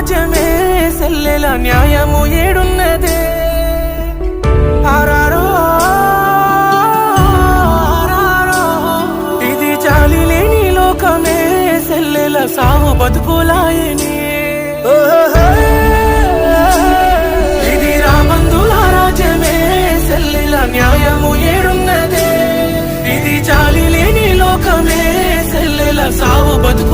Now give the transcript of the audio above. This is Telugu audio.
రాజ్యమే సెల్లెల న్యాయము ఏడున్నదే ఆరారో ఆరారో ఇది చాలి లేని లోకమే సెల్లెల సావు బతుకులాయనే ఇది రామందుల రాజ్యమే సెల్లెల న్యాయము ఏడున్నదే ఇది చాలి లేని లోకమే సెల్లెల సావు బతుకు